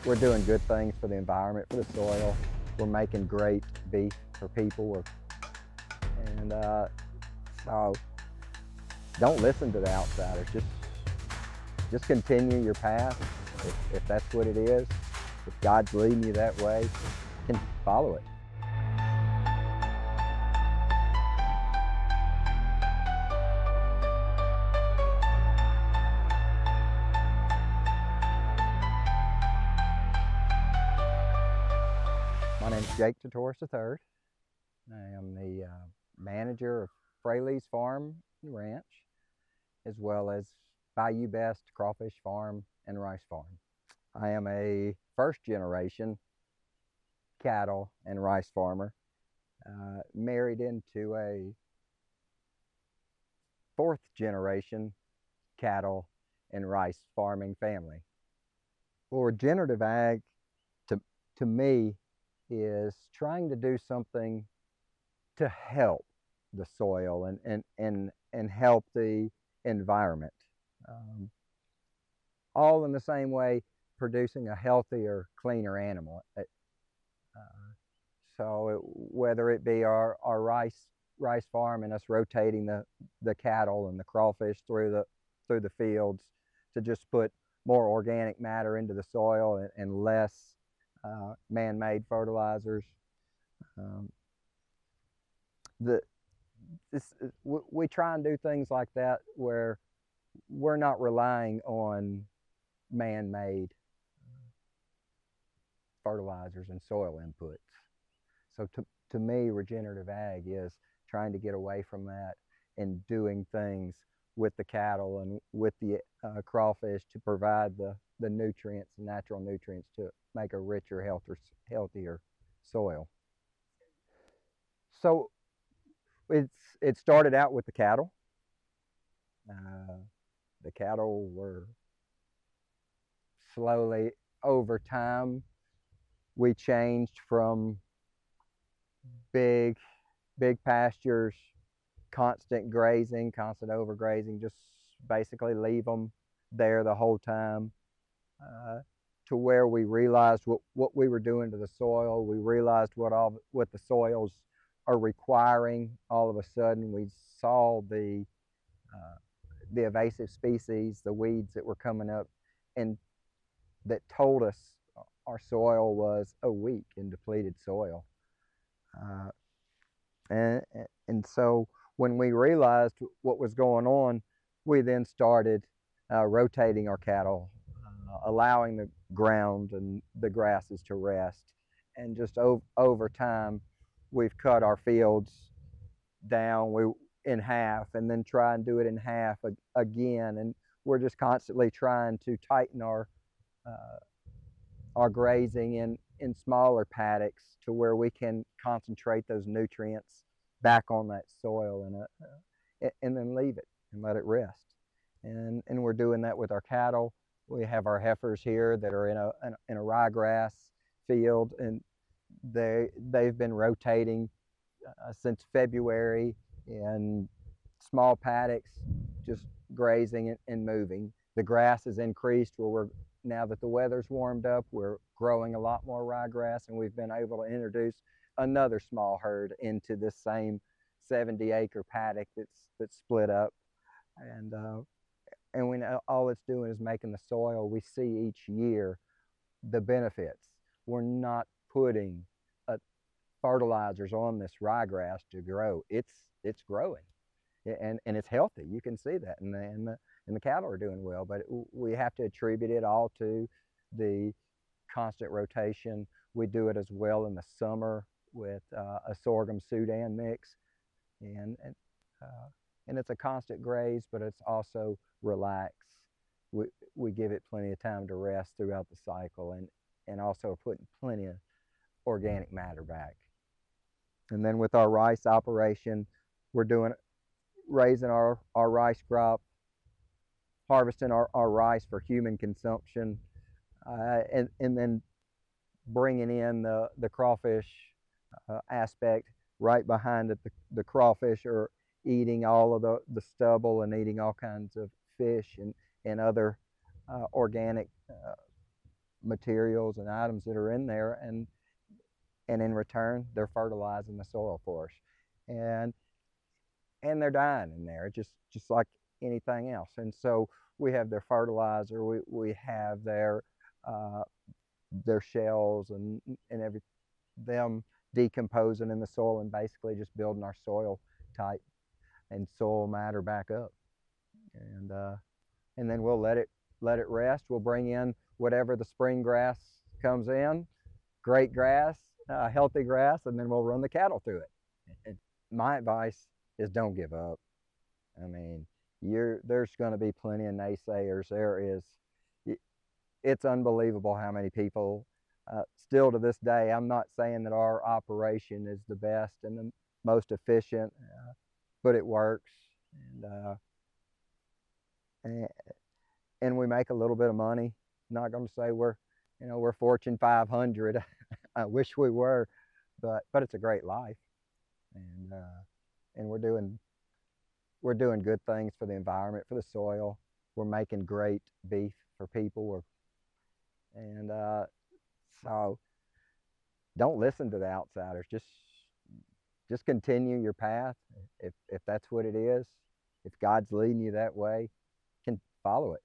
we're doing good things for the environment, for the soil. We're making great beef for people. And so don't listen to the outsiders. Just continue your path. If that's what it is, if God's leading you that way, you can follow it. My name is Jake Torres III. I am the manager of Fraley's Farm and Ranch, as well as Bayou Best Crawfish Farm and Rice Farm. I am a first generation cattle and rice farmer, married into a fourth generation cattle and rice farming family. Well, regenerative ag to me is trying to do something to help the soil and help the environment. All in the same way, producing a healthier, cleaner animal. So whether it be our rice farm and us rotating the cattle and the crawfish through the fields to just put more organic matter into the soil and less man-made fertilizers. We try and do things like that where we're not relying on man-made fertilizers and soil inputs. So to me, regenerative ag is trying to get away from that and doing things with the cattle and with the crawfish to provide the nutrients, natural nutrients, to make a richer, healthier soil. So it started out with the cattle. The cattle were slowly, over time, we changed from big pastures, constant grazing, constant overgrazing, just basically leave them there the whole time, to where we realized what we were doing to the soil. We realized what the soils are requiring. All of a sudden, we saw the invasive species, the weeds that were coming up, and that told us our soil was a weak and depleted soil. And so when we realized what was going on, we then started rotating our cattle, allowing the ground and the grasses to rest. And just over time, we've cut our fields down in half, and then try and do it in half again. And we're just constantly trying to tighten our grazing in smaller paddocks to where we can concentrate those nutrients back on that soil and then leave it and let it rest. And we're doing that with our cattle. We have our heifers here that are in a ryegrass field, and they've been rotating since February in small paddocks, just grazing and moving. The grass has increased where now that the weather's warmed up, we're growing a lot more ryegrass, and we've been able to introduce another small herd into this same 70-acre paddock that's split up. And we know all it's doing is making the soil. We see each year the benefits. We're not putting fertilizers on this ryegrass to grow. It's growing, and it's healthy. You can see that, and the cattle are doing well. But we have to attribute it all to the constant rotation. We do it as well in the summer with a sorghum Sudan mix, and it's a constant graze, but it's also relax. We give it plenty of time to rest throughout the cycle, and also putting plenty of organic matter back. And then with our rice operation, we're raising our rice crop, harvesting our rice for human consumption, and then bringing in the crawfish aspect right behind it. The crawfish are eating all of the stubble and eating all kinds of fish and other organic materials and items that are in there, and in return they're fertilizing the soil for us, and they're dying in there just like anything else. And so we have their fertilizer, we have uh, their shells and every them decomposing in the soil and basically just building our soil type and soil matter back up. And and then we'll let it rest. We'll bring in whatever the spring grass comes in, great grass, healthy grass, and then we'll run the cattle through it. And my advice is don't give up. I mean, there's going to be plenty of naysayers. It's unbelievable how many people still to this day. I'm not saying that our operation is the best and the most efficient, but it works, and, uh, and and we make a little bit of money. Not going to say we're Fortune 500. I wish we were, but it's a great life, and and we're doing good things for the environment, for the soil. We're making great beef for people. And so don't listen to the outsiders. Just continue your path. If that's what it is, if God's leading you that way, can follow it.